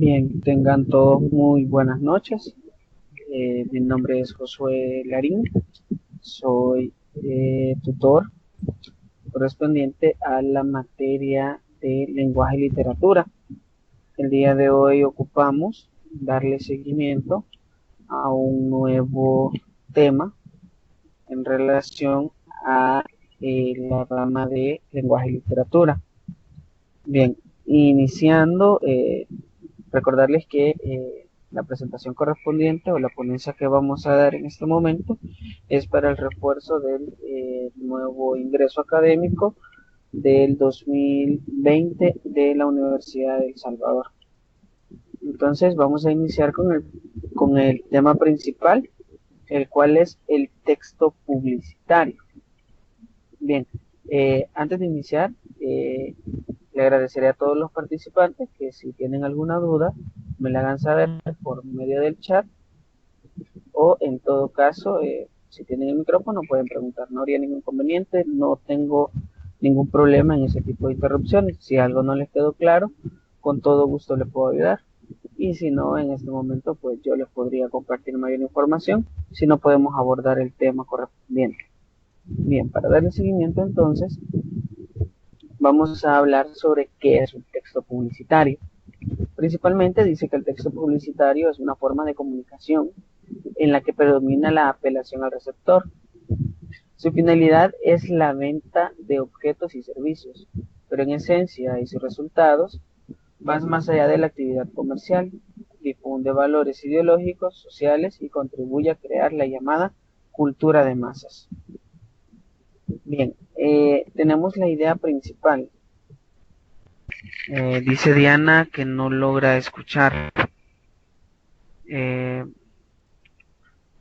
Bien, tengan todos muy buenas noches. Mi nombre es Josué Larín, soy tutor correspondiente a la materia de lenguaje y literatura. El día de hoy ocupamos darle seguimiento a un nuevo tema en relación a la rama de lenguaje y literatura. Bien, iniciando, recordarles que la presentación correspondiente o la ponencia que vamos a dar en este momento es para el refuerzo del nuevo ingreso académico del 2020 de la Universidad de El Salvador. Entonces vamos a iniciar con el tema principal, el cual es el texto publicitario. Bien, antes de iniciar, le agradeceré a todos los participantes que si tienen alguna duda me la hagan saber por medio del chat o en todo caso, si tienen el micrófono pueden preguntar, no habría ningún inconveniente, no tengo ningún problema en ese tipo de interrupciones. Si algo no les quedó claro, con todo gusto les puedo ayudar. Y si no, en este momento, pues yo les podría compartir mayor información, si no podemos abordar el tema correspondiente. Bien, para darle seguimiento entonces, vamos a hablar sobre qué es un texto publicitario. Principalmente dice que el texto publicitario es una forma de comunicación en la que predomina la apelación al receptor. Su finalidad es la venta de objetos y servicios, pero en esencia y sus resultados van más allá de la actividad comercial, difunde valores ideológicos, sociales y contribuye a crear la llamada cultura de masas. Bien, tenemos la idea principal. Dice Diana que no logra escuchar. Eh,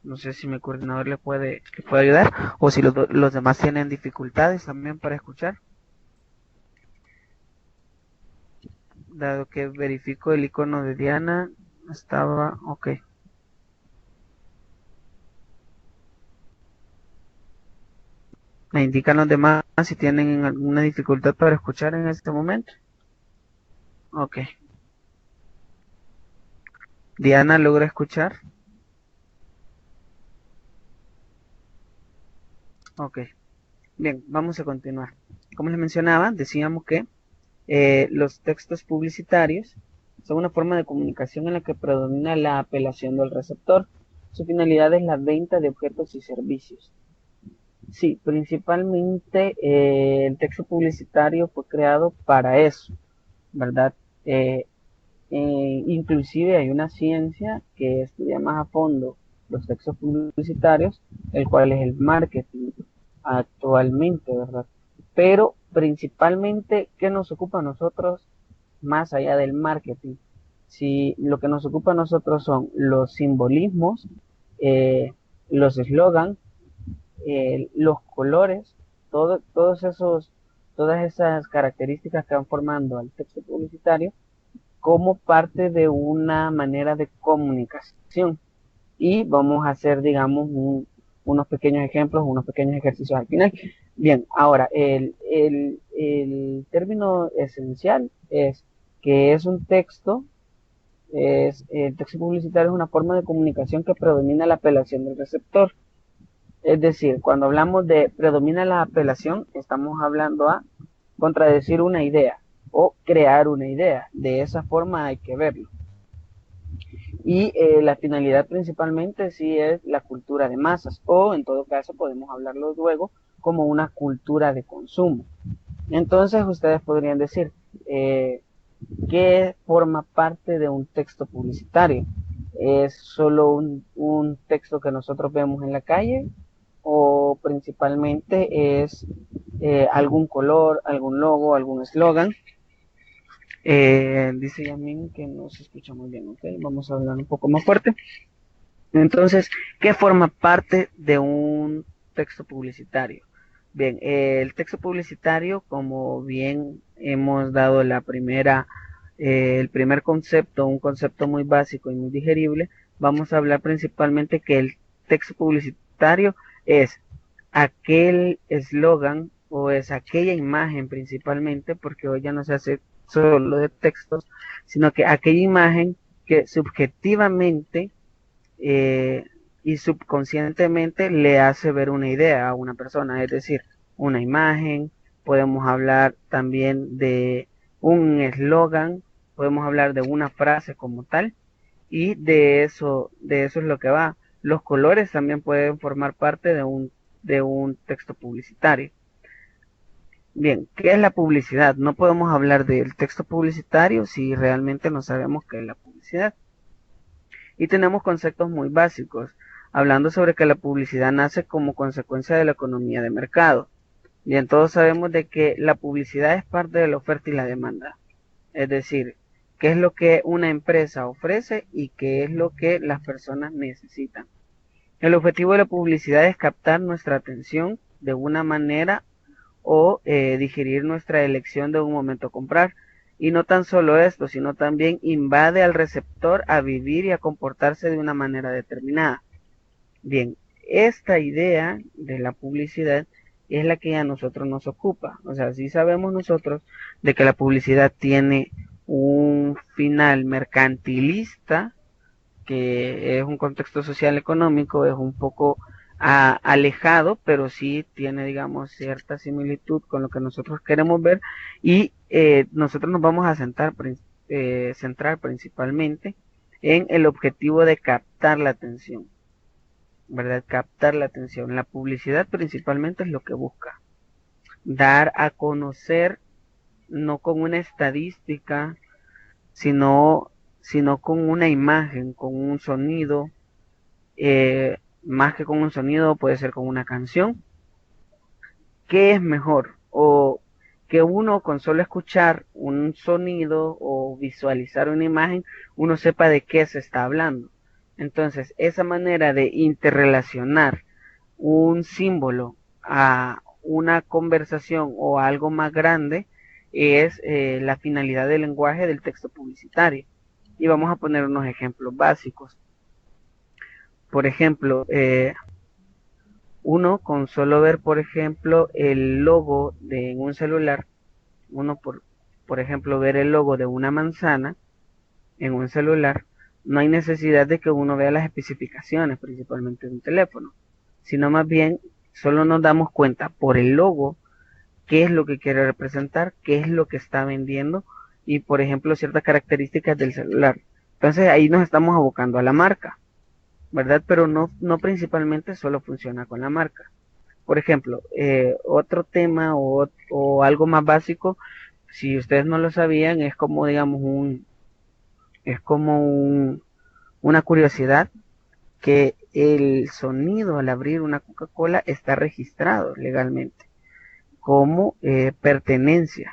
no sé si mi coordinador le puede ayudar o si los demás tienen dificultades también para escuchar. Dado que verifico el icono de Diana, estaba ok. Me indican los demás si tienen alguna dificultad para escuchar en este momento. Ok. Diana logra escuchar. Ok. Bien, vamos a continuar. Como les mencionaba, decíamos que los textos publicitarios son una forma de comunicación en la que predomina la apelación del receptor. Su finalidad es la venta de objetos y servicios. Sí, principalmente el texto publicitario fue creado para eso, ¿verdad? Eh, Inclusive hay una ciencia que estudia más a fondo los textos publicitarios, el cual es el marketing actualmente, ¿verdad? Pero principalmente, ¿qué nos ocupa a nosotros más allá del marketing? Si lo que nos ocupa a nosotros son los simbolismos, eh, los eslogans, los colores, todas esas características que van formando al texto publicitario como parte de una manera de comunicación. Y vamos a hacer, digamos, unos pequeños ejemplos, unos pequeños ejercicios al final. Bien, ahora, el término esencial es que es un texto, el texto publicitario es una forma de comunicación que predomina la apelación del receptor. Es decir, cuando hablamos de predomina la apelación, estamos hablando a contradecir una idea o crear una idea. De esa forma hay que verlo. Y la finalidad principalmente sí es la cultura de masas, o en todo caso podemos hablarlo luego como una cultura de consumo. Entonces ustedes podrían decir, ¿qué forma parte de un texto publicitario? ¿Es solo un texto que nosotros vemos en la calle? ¿O principalmente es algún color, algún logo, algún eslogan? Dice Yamin que no se escucha muy bien, ¿ok? Vamos a hablar un poco más fuerte. Entonces, ¿qué forma parte de un texto publicitario? Bien, el texto publicitario, como bien hemos dado el primer concepto, un concepto muy básico y muy digerible, vamos a hablar principalmente que el texto publicitario es aquel eslogan o es aquella imagen principalmente, porque hoy ya no se hace solo de textos, sino que aquella imagen que subjetivamente y subconscientemente le hace ver una idea a una persona, es decir, una imagen, podemos hablar también de un eslogan, podemos hablar de una frase como tal, y de eso es lo que va. Los colores también pueden formar parte de un texto publicitario. Bien, ¿qué es la publicidad? No podemos hablar del texto publicitario si realmente no sabemos qué es la publicidad. Y tenemos conceptos muy básicos, hablando sobre que la publicidad nace como consecuencia de la economía de mercado. Bien, todos sabemos de que la publicidad es parte de la oferta y la demanda. Es decir, qué es lo que una empresa ofrece y qué es lo que las personas necesitan. El objetivo de la publicidad es captar nuestra atención de una manera o digerir nuestra elección de un momento a comprar. Y no tan solo esto, sino también invade al receptor a vivir y a comportarse de una manera determinada. Bien, esta idea de la publicidad es la que a nosotros nos ocupa. O sea, sí sabemos nosotros de que la publicidad tiene un final mercantilista, que es un contexto social económico, es un poco alejado, pero sí tiene, digamos, cierta similitud con lo que nosotros queremos ver y nosotros nos vamos a centrar principalmente en el objetivo de captar la atención, ¿verdad? Captar la atención. La publicidad principalmente es lo que busca, dar a conocer, no con una estadística, sino, sino con una imagen, con un sonido, más que con un sonido, puede ser con una canción. ¿Qué es mejor? O que uno con solo escuchar un sonido o visualizar una imagen, uno sepa de qué se está hablando. Entonces, esa manera de interrelacionar un símbolo a una conversación o a algo más grande es la finalidad del lenguaje del texto publicitario. Y vamos a poner unos ejemplos básicos. Por ejemplo, uno con solo ver, por ejemplo, el logo de un celular, uno por ejemplo, ver el logo de una manzana en un celular, no hay necesidad de que uno vea las especificaciones, principalmente de un teléfono, sino más bien solo nos damos cuenta por el logo qué es lo que quiere representar, qué es lo que está vendiendo y, por ejemplo, ciertas características del celular. Entonces ahí nos estamos abocando a la marca, ¿verdad? Pero no principalmente solo funciona con la marca. Por ejemplo, otro tema o algo más básico, si ustedes no lo sabían, es como, digamos, es como una curiosidad que el sonido al abrir una Coca-Cola está registrado legalmente como pertenencia.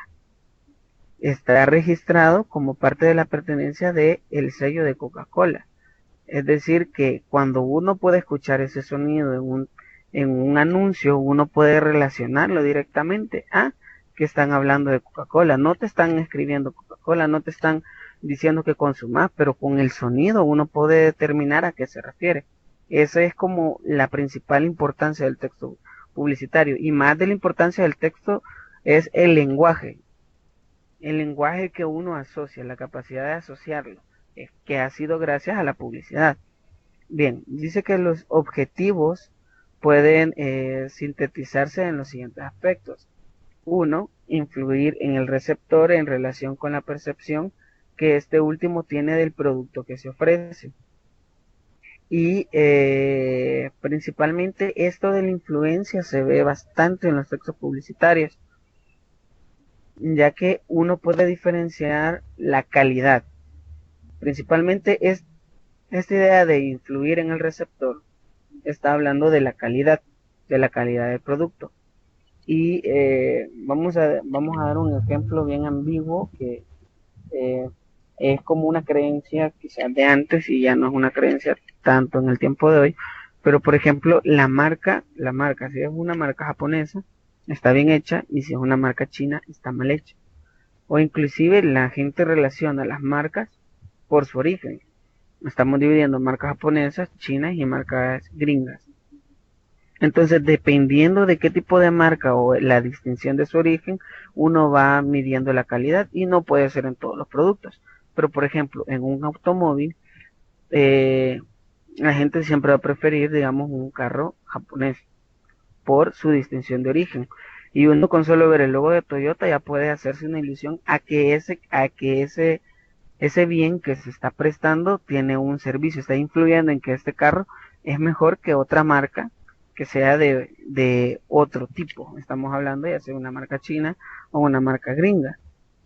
Está registrado como parte de la pertenencia del sello de Coca-Cola. Es decir, que cuando uno puede escuchar ese sonido en un anuncio, uno puede relacionarlo directamente a que están hablando de Coca-Cola. No te están escribiendo Coca-Cola, no te están diciendo que consumas, pero con el sonido uno puede determinar a qué se refiere. Esa es como la principal importancia del texto publicitario. Y más de la importancia del texto es el lenguaje. El lenguaje que uno asocia, la capacidad de asociarlo, que ha sido gracias a la publicidad. Bien, dice que los objetivos pueden sintetizarse en los siguientes aspectos. Uno, influir en el receptor en relación con la percepción que este último tiene del producto que se ofrece. Y principalmente esto de la influencia se ve bastante en los textos publicitarios, ya que uno puede diferenciar la calidad. Principalmente es esta idea de influir en el receptor está hablando de la calidad del producto. Y vamos a dar un ejemplo bien ambiguo que eh, es como una creencia quizás de antes y ya no es una creencia tanto en el tiempo de hoy. Pero por ejemplo, si es una marca japonesa, está bien hecha y si es una marca china, está mal hecha. O inclusive la gente relaciona las marcas por su origen. Estamos dividiendo marcas japonesas, chinas y marcas gringas. Entonces, dependiendo de qué tipo de marca o la distinción de su origen, uno va midiendo la calidad y no puede ser en todos los productos. Pero, por ejemplo, en un automóvil, eh, la gente siempre va a preferir, digamos, un carro japonés por su distinción de origen. Y uno con solo ver el logo de Toyota ya puede hacerse una ilusión ese bien que se está prestando tiene un servicio, está influyendo en que este carro es mejor que otra marca que sea de otro tipo. Estamos hablando ya sea una marca china o una marca gringa.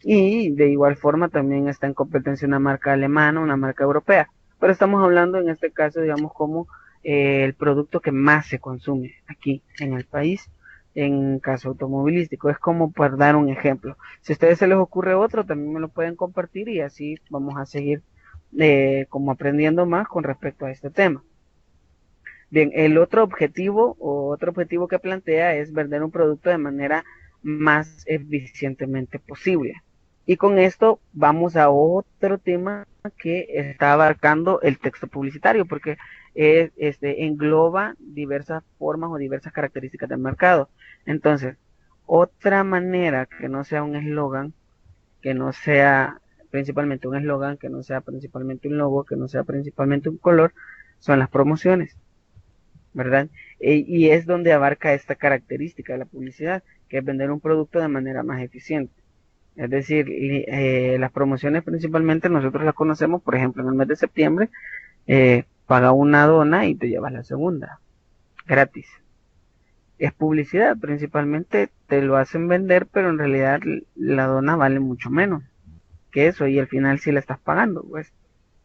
Y de igual forma también está en competencia una marca alemana, una marca europea. Pero estamos hablando en este caso, digamos, como el producto que más se consume aquí en el país, en caso automovilístico. Es como por dar un ejemplo. Si a ustedes se les ocurre otro, también me lo pueden compartir y así vamos a seguir como aprendiendo más con respecto a este tema. Bien, el otro objetivo que plantea es vender un producto de manera más eficientemente posible. Y con esto vamos a otro tema que está abarcando el texto publicitario, porque engloba diversas formas o diversas características del mercado. Entonces, otra manera que no sea un eslogan, que no sea principalmente un eslogan, que no sea principalmente un logo, que no sea principalmente un color, son las promociones. ¿Verdad? Y es donde abarca esta característica de la publicidad, que es vender un producto de manera más eficiente. Es decir, las promociones principalmente nosotros las conocemos, por ejemplo, en el mes de septiembre, paga una dona y te llevas la segunda, gratis. Es publicidad, principalmente te lo hacen vender, pero en realidad la dona vale mucho menos que eso y al final sí la estás pagando, pues.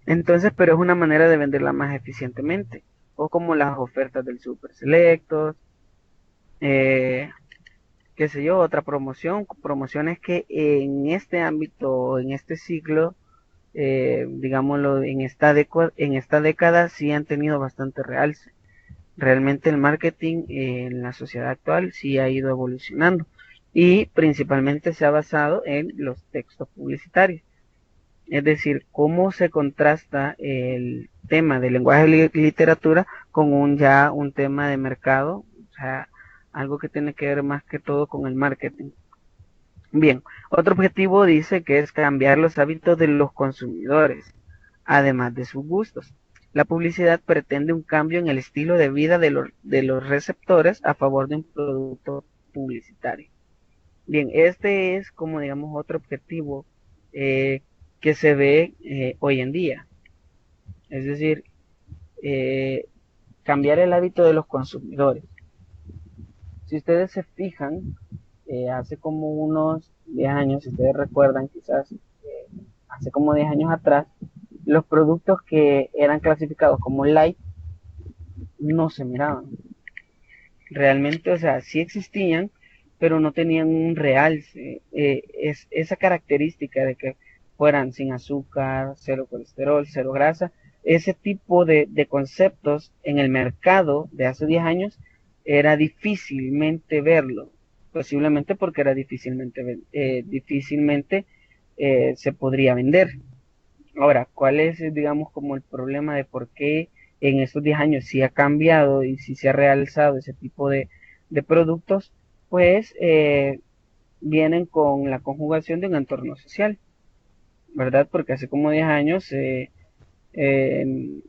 Entonces, pero es una manera de venderla más eficientemente. O como las ofertas del Super Selectos, eh, qué sé yo, otra promoción, promociones que en este ámbito, en este ciclo, digámoslo, en esta década sí han tenido bastante realce. Realmente el marketing en la sociedad actual sí ha ido evolucionando y principalmente se ha basado en los textos publicitarios. Es decir, cómo se contrasta el tema del lenguaje y literatura con un tema de mercado, o sea, algo que tiene que ver más que todo con el marketing. Bien, otro objetivo dice que es cambiar los hábitos de los consumidores, además de sus gustos. La publicidad pretende un cambio en el estilo de vida de los receptores a favor de un producto publicitario. Bien, este es como digamos otro objetivo eh, que se ve hoy en día. Es decir, eh, cambiar el hábito de los consumidores. Si ustedes se fijan, hace como unos 10 años, si ustedes recuerdan quizás, hace como 10 años atrás, los productos que eran clasificados como light no se miraban. Realmente, o sea, sí existían, pero no tenían un realce. Es esa característica de que fueran sin azúcar, cero colesterol, cero grasa, ese tipo de conceptos en el mercado de hace 10 años era difícilmente verlo, posiblemente porque era difícilmente se podría vender. Ahora, ¿cuál es, digamos, como el problema de por qué en estos 10 años sí ha cambiado y sí se ha realzado ese tipo de productos? Pues vienen con la conjugación de un entorno social, ¿verdad? Porque hace como 10 años en,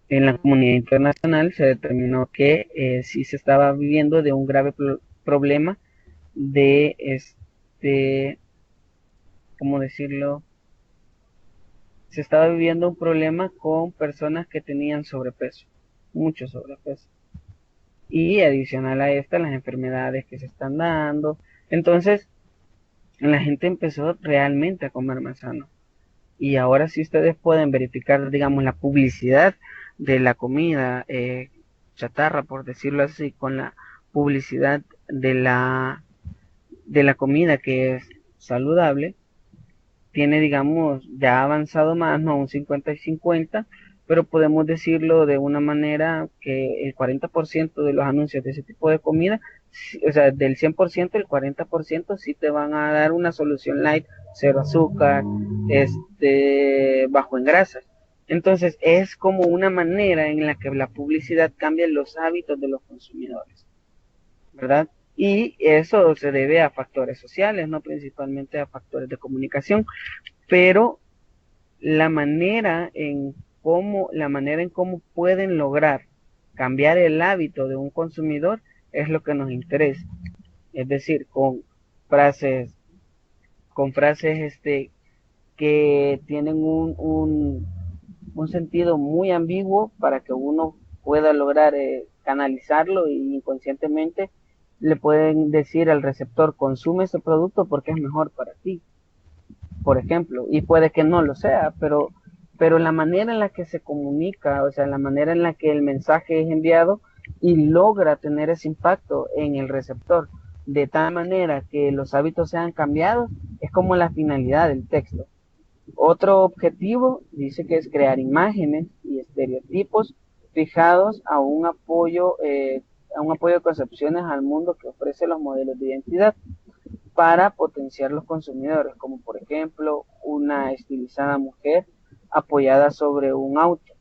en la comunidad internacional se determinó que sí se estaba viviendo de un grave problema de ¿cómo decirlo? Se estaba viviendo un problema con personas que tenían sobrepeso, mucho sobrepeso. Y adicional a esta, las enfermedades que se están dando. Entonces, la gente empezó realmente a comer más sano. Y ahora sí ustedes pueden verificar, digamos, la publicidad de la comida chatarra, por decirlo así, con la publicidad de la comida que es saludable, tiene, digamos, ya avanzado más, no un 50 y 50, pero podemos decirlo de una manera que el 40% de los anuncios de ese tipo de comida, o sea, del 100%, el 40% sí te van a dar una solución light, cero azúcar, bajo en grasas. Entonces, es como una manera en la que la publicidad cambia los hábitos de los consumidores, ¿verdad? Y eso se debe a factores sociales, no principalmente a factores de comunicación, pero la manera en cómo pueden lograr cambiar el hábito de un consumidor es lo que nos interesa. Es decir, frases, con frases que tienen un sentido muy ambiguo para que uno pueda lograr canalizarlo y inconscientemente le pueden decir al receptor, consume ese producto porque es mejor para ti, por ejemplo, y puede que no lo sea, pero la manera en la que se comunica, o sea, la manera en la que el mensaje es enviado y logra tener ese impacto en el receptor, de tal manera que los hábitos sean cambiados, es como la finalidad del texto. Otro objetivo dice que es crear imágenes y estereotipos fijados a un apoyo de concepciones al mundo que ofrece los modelos de identidad para potenciar los consumidores, como por ejemplo una estilizada mujer apoyada sobre un auto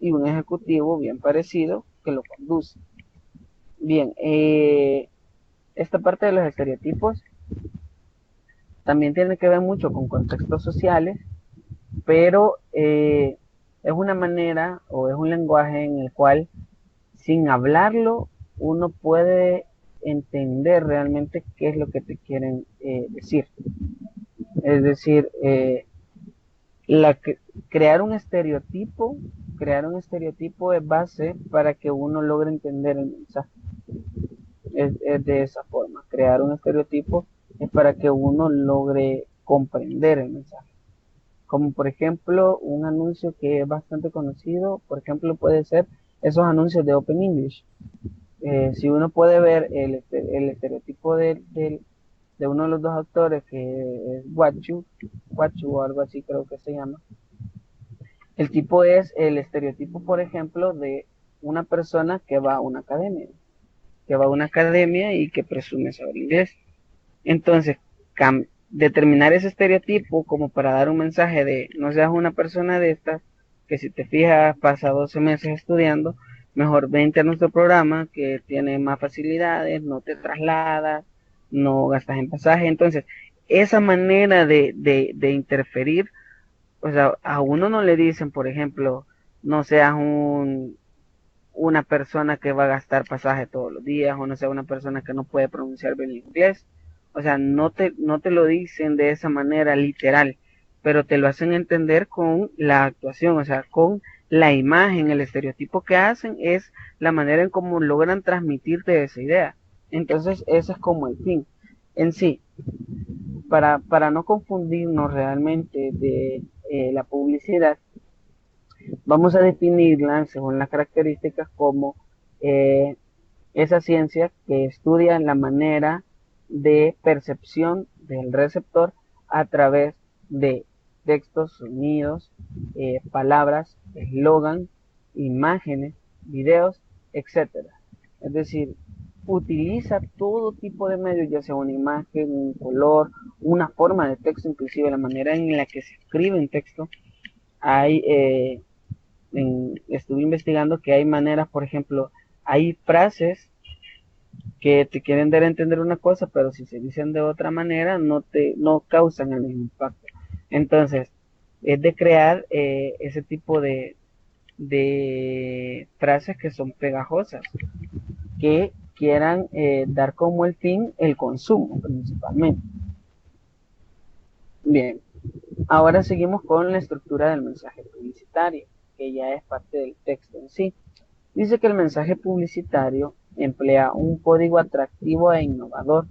y un ejecutivo bien parecido que lo conduce. Bien, esta parte de los estereotipos también tiene que ver mucho con contextos sociales, pero es una manera o es un lenguaje en el cual sin hablarlo uno puede entender realmente qué es lo que te quieren decir. Es decir, la, crear crear un estereotipo es base para que uno logre entender el mensaje. Es de esa forma. Crear un estereotipo es para que uno logre comprender el mensaje. Como por ejemplo, un anuncio que es bastante conocido, por ejemplo, puede ser esos anuncios de Open English. Si uno puede ver el estereotipo de uno de los dos actores, que es Wachu o algo así creo que se llama, el tipo es el estereotipo, por ejemplo, de una persona que va a una academia y que presume saber inglés. Entonces, determinar ese estereotipo como para dar un mensaje de no seas una persona de estas, que si te fijas pasa 12 meses estudiando, mejor vente a nuestro programa que tiene más facilidades, no te trasladas, no gastas en pasaje. Entonces, esa manera de interferir, o sea, a uno no le dicen, por ejemplo, no seas una persona que va a gastar pasaje todos los días, o no sea una persona que no puede pronunciar bien el inglés. O sea, no te lo dicen de esa manera literal, pero te lo hacen entender con la actuación, o sea, con la imagen, el estereotipo que hacen es la manera en cómo logran transmitirte esa idea. Entonces, ese es como el fin. En sí, para no confundirnos realmente de la publicidad, vamos a definirla según las características como eh, esa ciencia que estudia la manera de percepción del receptor a través de textos, sonidos, palabras, eslogan, imágenes, videos, etcétera. Es decir, utiliza todo tipo de medios, ya sea una imagen, un color, una forma de texto, inclusive la manera en la que se escribe un texto. Hay estuve investigando que hay maneras, por ejemplo, hay frases que te quieren dar a entender una cosa, pero si se dicen de otra manera, no causan el mismo impacto. Entonces, es de crear ese tipo de frases que son pegajosas, que quieran dar como el fin el consumo principalmente. Bien, ahora seguimos con la estructura del mensaje publicitario, que ya es parte del texto en sí. Dice que el mensaje publicitario emplea un código atractivo e innovador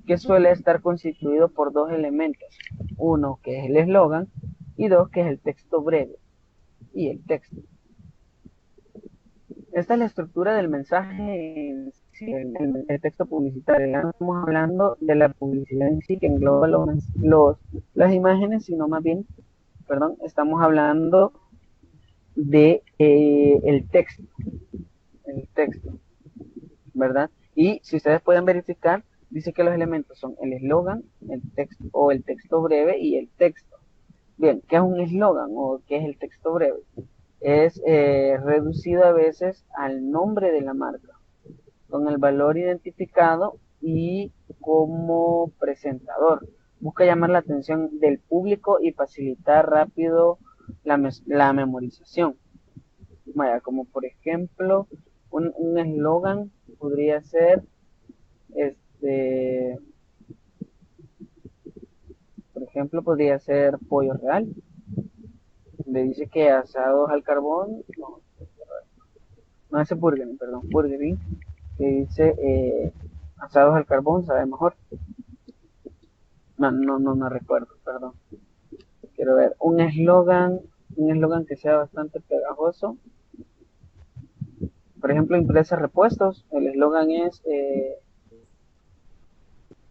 que suele estar constituido por dos elementos. Uno que es el eslogan y dos que es el texto breve y el texto. Esta es la estructura del mensaje en sí, el texto publicitario. Ya no estamos hablando de la publicidad en sí que engloba las imágenes, sino más bien, perdón, estamos hablando de el texto, ¿verdad? Y si ustedes pueden verificar, dice que los elementos son el eslogan, el texto o el texto breve y el texto. Bien, ¿qué es un eslogan o qué es el texto breve? es reducido a veces al nombre de la marca, con el valor identificado y como presentador. Busca llamar la atención del público y facilitar rápido la memorización. Vaya, como por ejemplo, un eslogan podría ser, este, por ejemplo, podría ser pollo real. Le dice que asados al carbón, no, no ese Burger, perdón, Burger King, que dice asados al carbón sabe mejor. No recuerdo, perdón. Quiero ver un eslogan que sea bastante pegajoso. Por ejemplo, empresa repuestos, el eslogan es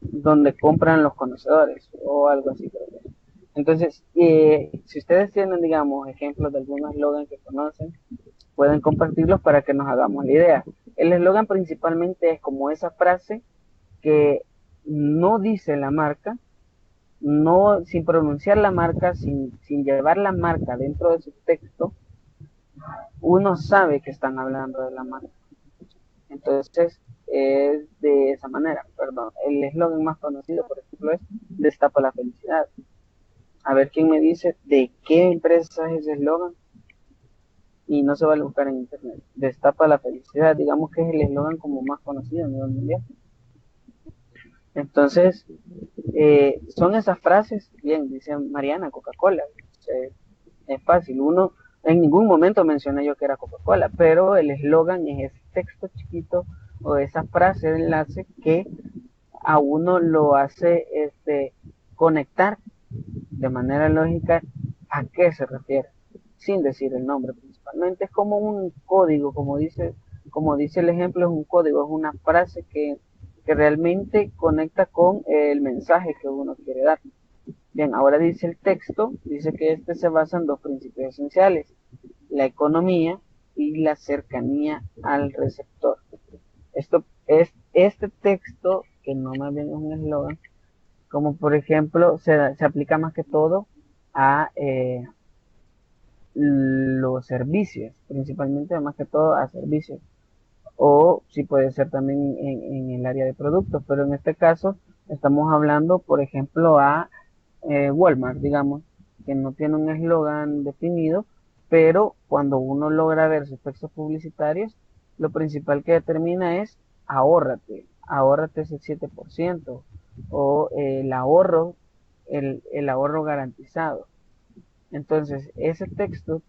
donde compran los conocedores o algo así creo que. Entonces, si ustedes tienen, digamos, ejemplos de algún eslogan que conocen, pueden compartirlos para que nos hagamos la idea. El eslogan principalmente es como esa frase que no dice la marca, no, sin pronunciar la marca, sin llevar la marca dentro de su texto, uno sabe que están hablando de la marca. Entonces, es de esa manera, perdón. El eslogan más conocido, por ejemplo, es Destapa la felicidad. A ver quién me dice de qué empresa es ese eslogan y no se vale buscar en internet. Destapa la felicidad, digamos que es el eslogan como más conocido a nivel mundial. Entonces, son esas frases, bien, dice Mariana, Coca-Cola. Es fácil, uno, en ningún momento mencioné yo que era Coca-Cola, pero el eslogan es ese texto chiquito o esa frase de enlace que a uno lo hace conectar de manera lógica a qué se refiere, sin decir el nombre principalmente. Es como un código, como dice el ejemplo, es un código, es una frase que realmente conecta con el mensaje que uno quiere dar. Bien, ahora dice el texto, dice que este se basa en dos principios esenciales, la economía y la cercanía al receptor. Esto es este texto, que no más bien es un eslogan, como por ejemplo se aplica más que todo a los servicios, principalmente más que todo a servicios, o si puede ser también en el área de productos, pero en este caso estamos hablando, por ejemplo, a Walmart, digamos, que no tiene un eslogan definido, pero cuando uno logra ver sus textos publicitarios, lo principal que determina es ahórrate ese 7% o el ahorro garantizado. Entonces, ese texto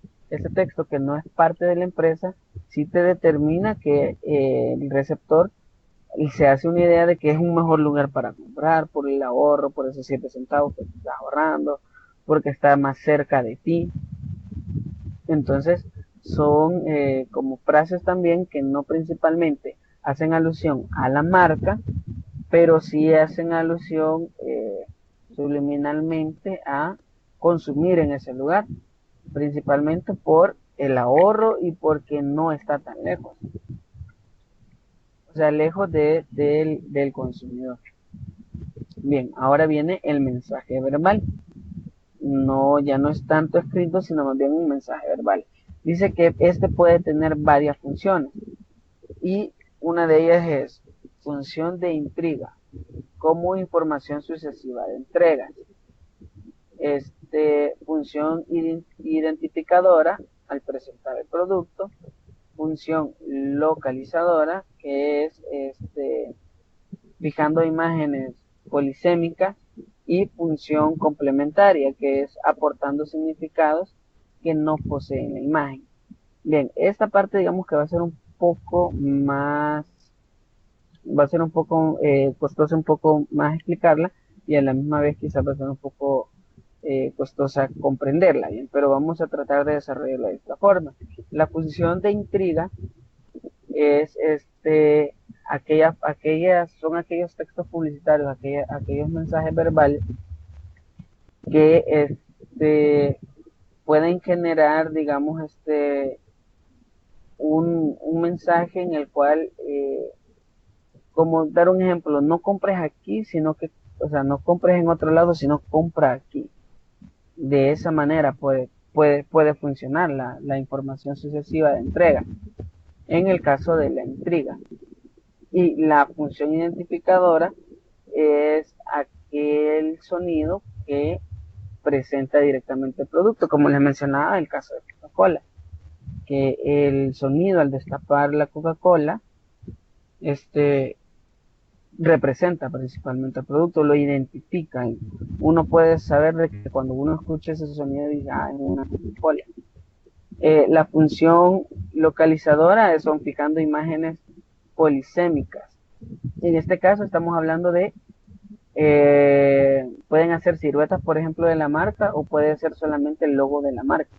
que no es parte de la empresa, sí te determina que el receptor y se hace una idea de que es un mejor lugar para comprar por el ahorro, por esos 7 centavos que estás ahorrando, porque está más cerca de ti. Entonces, son como frases también que no principalmente hacen alusión a la marca, pero sí hacen alusión subliminalmente a consumir en ese lugar, principalmente por el ahorro y porque no está tan lejos, o sea, lejos del consumidor. Bien, ahora viene el mensaje verbal. No, ya no es tanto escrito, sino más bien un mensaje verbal. Dice que este puede tener varias funciones y una de ellas es función de intriga, como información sucesiva de entregas. Función identificadora al presentar el producto, función localizadora, que es fijando imágenes polisémicas, y función complementaria, que es aportando significados que no poseen la imagen. Bien, esta parte digamos que va a ser un poco más, va a ser un poco costosa, un poco más explicarla, y a la misma vez quizás va a ser un poco costosa comprenderla, bien, pero vamos a tratar de desarrollarla de esta forma. La función de intriga es son aquellos textos publicitarios, aquellos mensajes verbales que pueden generar, digamos, un mensaje en el cual, como dar un ejemplo, no compres aquí, sino que, o sea, no compres en otro lado, sino compra aquí. De esa manera puede funcionar la información sucesiva de entrega, en el caso de la intriga. Y la función identificadora es aquel sonido que presenta directamente el producto, como les mencionaba, el caso de Coca-Cola, que el sonido al destapar la Coca-Cola representa principalmente el producto, lo identifica. Uno puede saber de que cuando uno escucha ese sonido dice, ah, es una Coca-Cola. La función localizadora son fijando imágenes polisémicas. En este caso estamos hablando de, pueden hacer siluetas, por ejemplo, de la marca, o puede ser solamente el logo de la marca.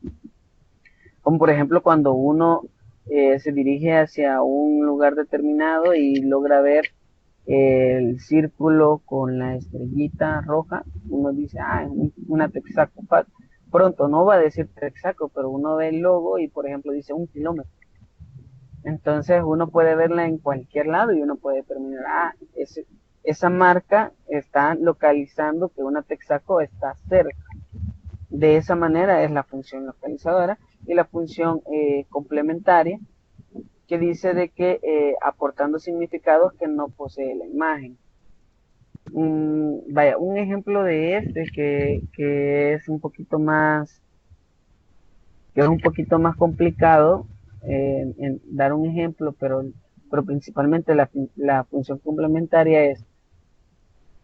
Como por ejemplo cuando uno se dirige hacia un lugar determinado y logra ver el círculo con la estrellita roja, uno dice, ah, es una Texaco. Pronto no va a decir Texaco, pero uno ve el logo y por ejemplo dice 1 kilómetro. Entonces uno puede verla en cualquier lado y uno puede determinar, ah, esa marca está localizando que una Texaco está cerca. De esa manera es la función localizadora. Y la función complementaria, que dice de que aportando significados que no posee la imagen. Vaya, un ejemplo de que es un poquito más complicado en dar un ejemplo, pero principalmente la función complementaria es: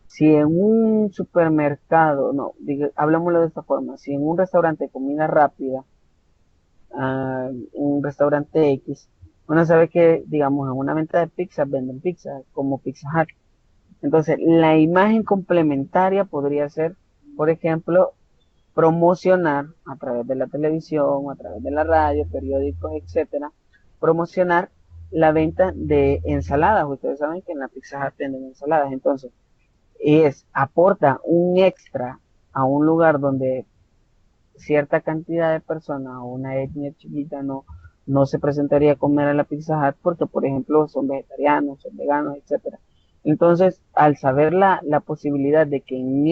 si en un supermercado, no, hablemoslo de esta forma, si en un restaurante de comida rápida, un restaurante X, uno sabe que, digamos, en una venta de pizza venden pizza, como Pizza Hut. Entonces, la imagen complementaria podría ser, por ejemplo, promocionar a través de la televisión, a través de la radio, periódicos, etcétera, promocionar la venta de ensaladas. Ustedes saben que en la Pizza Hut venden ensaladas. Entonces, aporta un extra a un lugar donde cierta cantidad de personas o una etnia chiquita no se presentaría a comer a la Pizza Hut porque, por ejemplo, son vegetarianos, son veganos, etcétera. Entonces, al saber la posibilidad de que en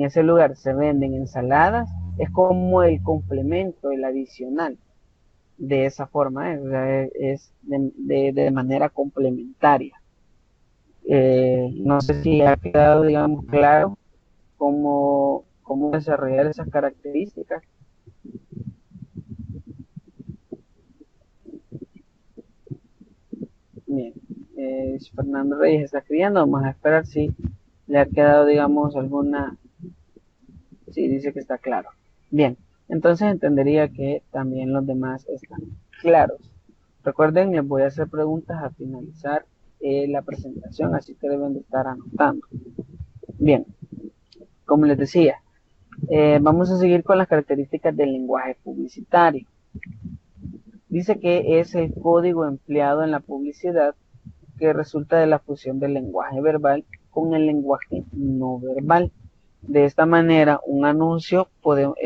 ese lugar se venden ensaladas, es como el complemento, el adicional. De esa forma, es de manera complementaria. No sé si ha quedado, digamos, claro cómo desarrollar esas características. Bien, si Fernando Reyes está escribiendo, vamos a esperar si le ha quedado, digamos, alguna. Sí, dice que está claro. Bien, entonces entendería que también los demás están claros. Recuerden, les voy a hacer preguntas a finalizar la presentación, así que deben de estar anotando. Bien, como les decía, vamos a seguir con las características del lenguaje publicitario. Dice que es el código empleado en la publicidad que resulta de la fusión del lenguaje verbal con el lenguaje no verbal. De esta manera, en un anuncio podemos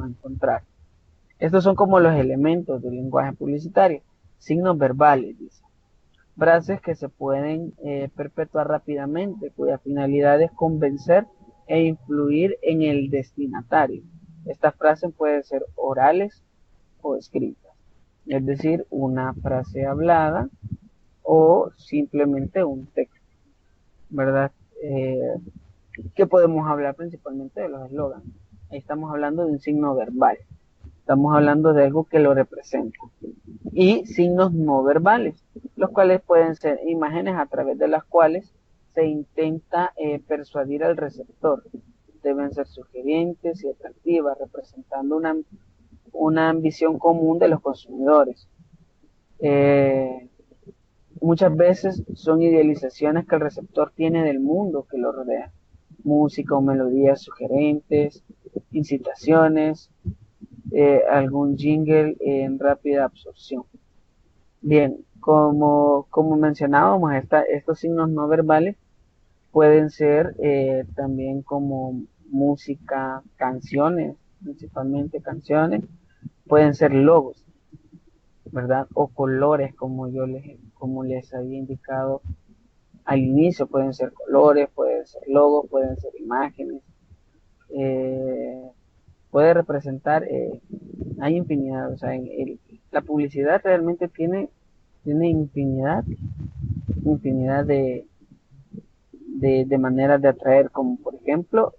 encontrar. Estos son como los elementos del lenguaje publicitario. Signos verbales, dice. Frases que se pueden perpetuar rápidamente, cuya finalidad es convencer e influir en el destinatario. Estas frases pueden ser orales o escritas, es decir, una frase hablada o simplemente un texto, ¿verdad? Que podemos hablar principalmente de los eslogans. Ahí estamos hablando de un signo verbal, estamos hablando de algo que lo representa. Y signos no verbales, los cuales pueden ser imágenes a través de las cuales se intenta persuadir al receptor. Deben ser sugerentes y atractivas, representando una ambición común de los consumidores. Muchas veces son idealizaciones que el receptor tiene del mundo que lo rodea. Música o melodías sugerentes, incitaciones, algún jingle en rápida absorción. Bien, como mencionábamos, estos signos no verbales pueden ser también como música, canciones, principalmente canciones, pueden ser logos, ¿verdad? O colores, como les había indicado al inicio, pueden ser colores, pueden ser logos, pueden ser imágenes, puede representar, hay infinidad, o sea, la publicidad realmente tiene infinidad de maneras de atraer, como por ejemplo,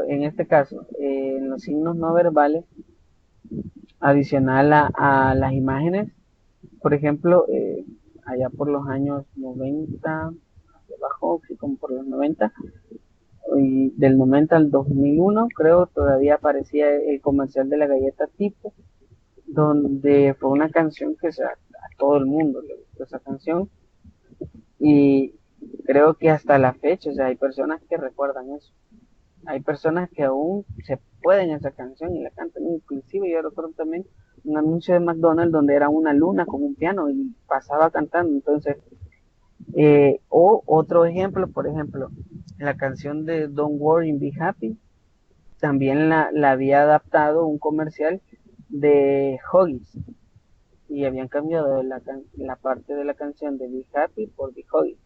en este caso, en los signos no verbales, adicional a las imágenes, por ejemplo, allá por los años 90, hacia abajo, sí, como por los 90, y del 90 al 2001, creo, todavía aparecía el comercial de la galleta Tipo, donde fue una canción que a todo el mundo le gustó esa canción, y creo que hasta la fecha, o sea, hay personas que recuerdan eso. Hay personas que aún se pueden esa canción y la cantan, inclusive yo recuerdo también un anuncio de McDonald's donde era una luna con un piano y pasaba cantando. Entonces, o otro ejemplo, por ejemplo, la canción de Don't Worry, Be Happy, también la había adaptado un comercial de Huggies y habían cambiado la parte de la canción de Be Happy por Be Huggies.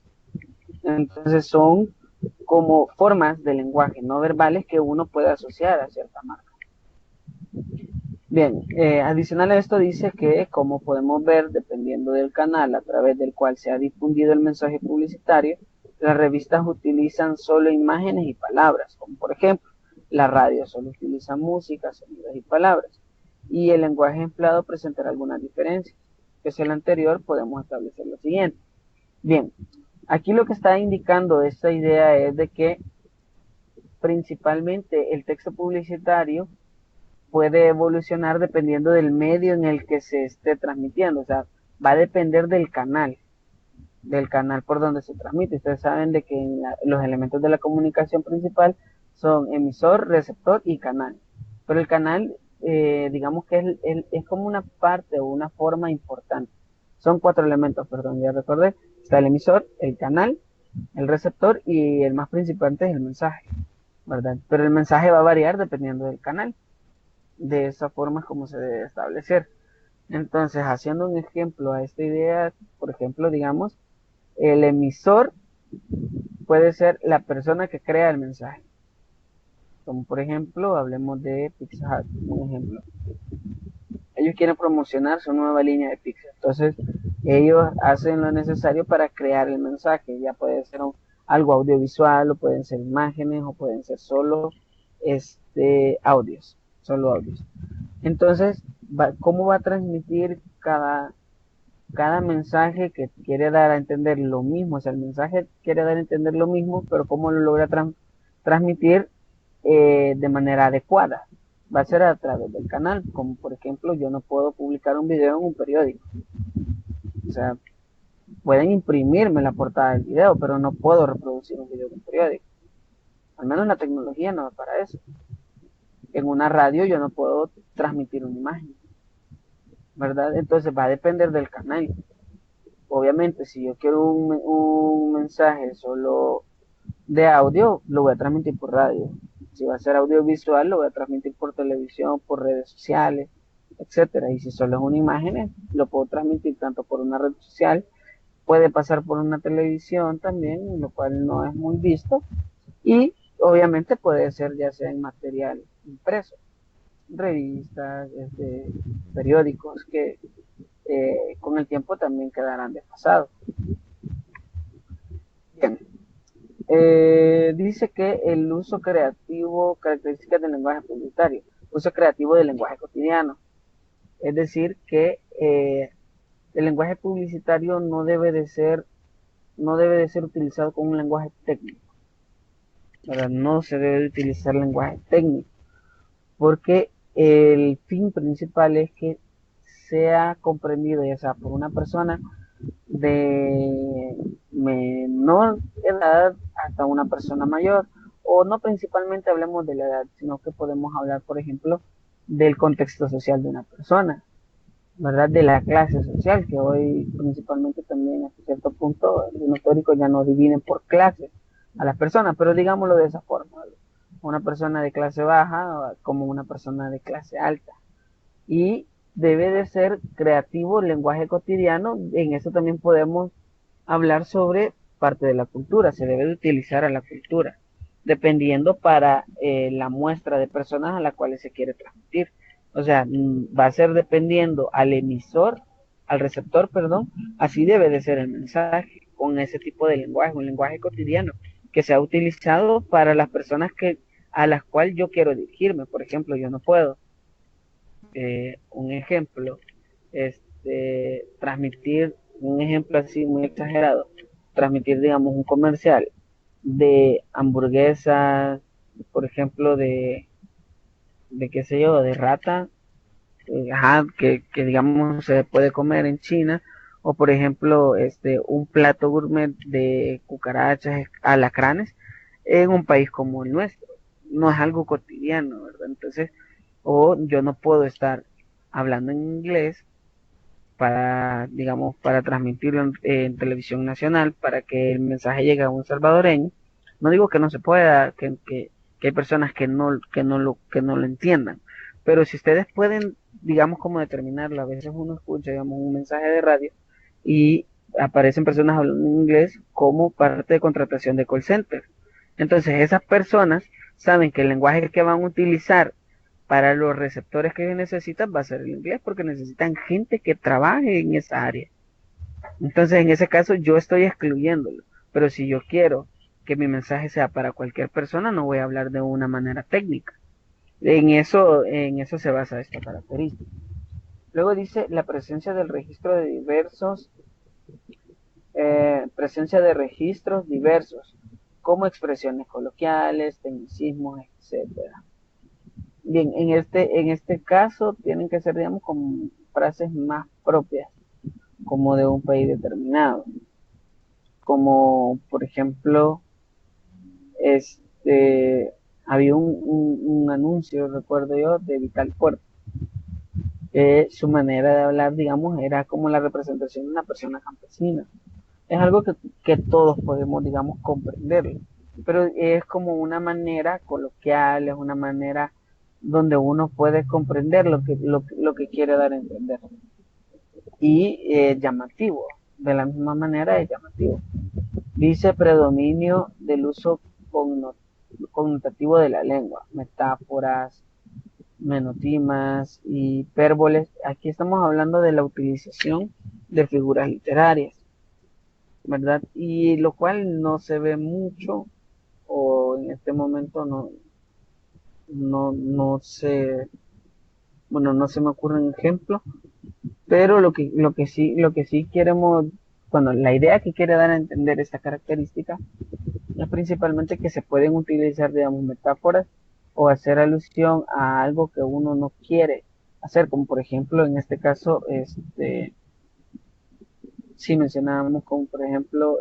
Entonces son como formas de lenguaje no verbales que uno puede asociar a cierta marca. Bien, adicional a esto dice que, como podemos ver, dependiendo del canal a través del cual se ha difundido el mensaje publicitario, las revistas utilizan solo imágenes y palabras, como por ejemplo, la radio solo utiliza música, sonidos y palabras, y el lenguaje empleado presentará algunas diferencias. Que es el anterior, podemos establecer lo siguiente. Bien, aquí lo que está indicando esta idea es de que principalmente el texto publicitario puede evolucionar dependiendo del medio en el que se esté transmitiendo, o sea, va a depender del canal por donde se transmite. Ustedes saben de que los elementos de la comunicación principal son emisor, receptor y canal, pero el canal, digamos que es como una parte o una forma importante. Son 4 elementos, perdón, ya recordé. Está el emisor, el canal, el receptor y el más principal es el mensaje, ¿verdad? Pero el mensaje va a variar dependiendo del canal. De esa forma es como se debe establecer. Entonces, haciendo un ejemplo a esta idea, por ejemplo, digamos, el emisor puede ser la persona que crea el mensaje. Como por ejemplo, hablemos de Pizza Hut, un ejemplo. Ellos quieren promocionar su nueva línea de pizza. Entonces, ellos hacen lo necesario para crear el mensaje. Ya puede ser algo audiovisual, o pueden ser imágenes, o pueden ser solo audios, solo audios. Entonces, ¿cómo va a transmitir cada mensaje que quiere dar a entender lo mismo? O sea, el mensaje quiere dar a entender lo mismo, pero ¿cómo lo logra transmitir de manera adecuada? Va a ser a través del canal, como por ejemplo, yo no puedo publicar un video en un periódico. O sea, pueden imprimirme la portada del video, pero no puedo reproducir un video en un periódico. Al menos la tecnología no es para eso. En una radio yo no puedo transmitir una imagen, ¿verdad? Entonces va a depender del canal. Obviamente, si yo quiero un mensaje solo de audio, lo voy a transmitir por radio. Si va a ser audiovisual, lo voy a transmitir por televisión, por redes sociales, etcétera. Y si solo es una imagen, lo puedo transmitir tanto por una red social, puede pasar por una televisión también, lo cual no es muy visto. Y obviamente puede ser ya sea en material impreso, revistas, periódicos que con el tiempo también quedarán desfasados. Bien, dice que el uso creativo, características del lenguaje publicitario, uso creativo del lenguaje cotidiano. Es decir, que el lenguaje publicitario no debe de ser utilizado como un lenguaje técnico. ¿Verdad? No se debe de utilizar lenguaje técnico, porque el fin principal es que sea comprendido ya sea por una persona de menor edad hasta una persona mayor, o no principalmente hablemos de la edad, sino que podemos hablar, por ejemplo, del contexto social de una persona, ¿verdad? De la clase social, que hoy principalmente también hasta cierto punto los teóricos ya no dividen por clases a las personas, pero digámoslo de esa forma, una persona de clase baja como una persona de clase alta. Y debe de ser creativo el lenguaje cotidiano. En eso también podemos hablar sobre parte de la cultura, se debe de utilizar a la cultura. dependiendo para la muestra de personas a las cuales se quiere transmitir. O sea, va a ser dependiendo al emisor, al receptor, perdón, así debe de ser el mensaje, con ese tipo de lenguaje, un lenguaje cotidiano, que se ha utilizado para las personas a las cuales yo quiero dirigirme. Por ejemplo, yo no puedo, un ejemplo, transmitir, un ejemplo así muy exagerado, transmitir, digamos, un comercial de hamburguesas, por ejemplo, de qué sé yo, de rata, ajá, que digamos se puede comer en China, o por ejemplo, un plato gourmet de cucarachas, alacranes, en un país como el nuestro. No es algo cotidiano, ¿verdad? Entonces, o yo no puedo estar hablando en inglés para, digamos, para transmitirlo en televisión nacional, para que el mensaje llegue a un salvadoreño. No digo que no se pueda, que hay personas que no lo entiendan, pero si ustedes pueden, digamos, como determinarlo, a veces uno escucha, digamos, un mensaje de radio y aparecen personas hablando en inglés como parte de contratación de call center. Entonces esas personas saben que el lenguaje que van a utilizar para los receptores que necesitan va a ser el inglés porque necesitan gente que trabaje en esa área. Entonces, en ese caso, yo estoy excluyéndolo. Pero si yo quiero que mi mensaje sea para cualquier persona, no voy a hablar de una manera técnica. En eso se basa esta característica. Luego dice la presencia del registro de diversos, presencia de registros diversos, como expresiones coloquiales, tecnicismos, etcétera. Bien, en este caso tienen que ser, digamos, como frases más propias, como de un país determinado. Como, por ejemplo, este, había un anuncio, recuerdo yo, de Vital Puerto, que su manera de hablar, digamos, era como la representación de una persona campesina. Es algo que todos podemos, digamos, comprenderlo, pero es como una manera coloquial, es una manera donde uno puede comprender lo que quiere dar a entender. Y llamativo, de la misma manera es llamativo. Dice predominio del uso connotativo de la lengua, metáforas, menotimas, hipérboles. Aquí estamos hablando de la utilización de figuras literarias, ¿verdad? Y lo cual no se ve mucho, o en este momento no se, bueno, no se me ocurre un ejemplo, pero lo que sí queremos, bueno, la idea que quiere dar a entender esta característica es principalmente que se pueden utilizar, digamos, metáforas o hacer alusión a algo que uno no quiere hacer, como por ejemplo, en este caso, si mencionábamos como por ejemplo,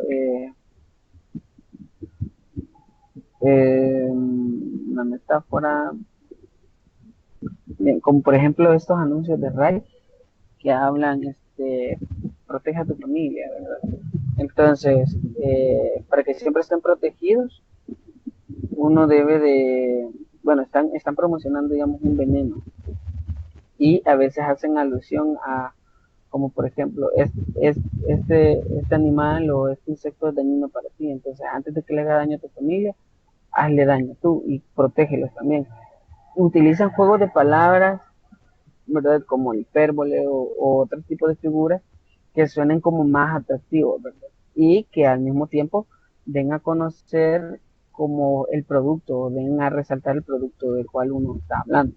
una metáfora, bien, como por ejemplo estos anuncios de RAI que hablan, protege a tu familia, ¿verdad? Entonces, para que siempre estén protegidos, uno debe de, bueno, están promocionando, digamos, un veneno y a veces hacen alusión a, como por ejemplo, este animal o este insecto es dañino para ti, entonces antes de que le haga daño a tu familia, hazle daño tú y protégelos también. Utilizan juegos de palabras, ¿verdad? Como el hipérbole o otro tipo de figuras que suenen como más atractivos, ¿verdad? Y que al mismo tiempo den a conocer como el producto, den a resaltar el producto del cual uno está hablando.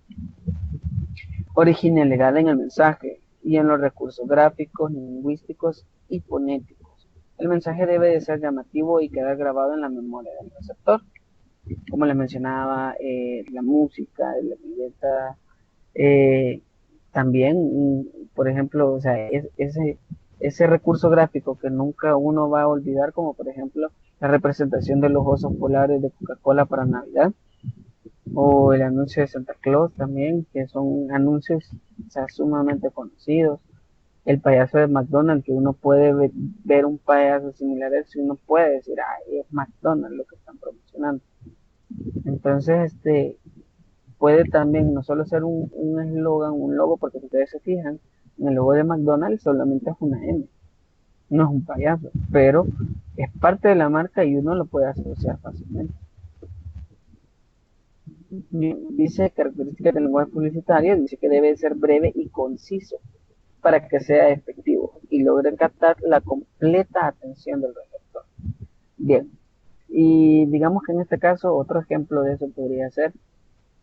Originalidad en el mensaje y en los recursos gráficos, lingüísticos y fonéticos. El mensaje debe de ser llamativo y quedar grabado en la memoria del receptor. Como les mencionaba, la música, la billeta, eh, también, por ejemplo, o sea, ese recurso gráfico que nunca uno va a olvidar, como por ejemplo la representación de los osos polares de Coca-Cola para Navidad, o el anuncio de Santa Claus también, que son anuncios, o sea, sumamente conocidos. El payaso de McDonald's, que uno puede ver un payaso similar a eso y uno puede decir, ay, es McDonald's lo que están promocionando. Entonces, puede también no solo ser un eslogan, un logo, porque si ustedes se fijan, en el logo de McDonald's solamente es una M, no es un payaso, pero es parte de la marca y uno lo puede asociar fácilmente. Dice características del lenguaje publicitario, dice que debe ser breve y conciso para que sea efectivo y logre captar la completa atención del receptor. Bien, y digamos que en este caso otro ejemplo de eso podría ser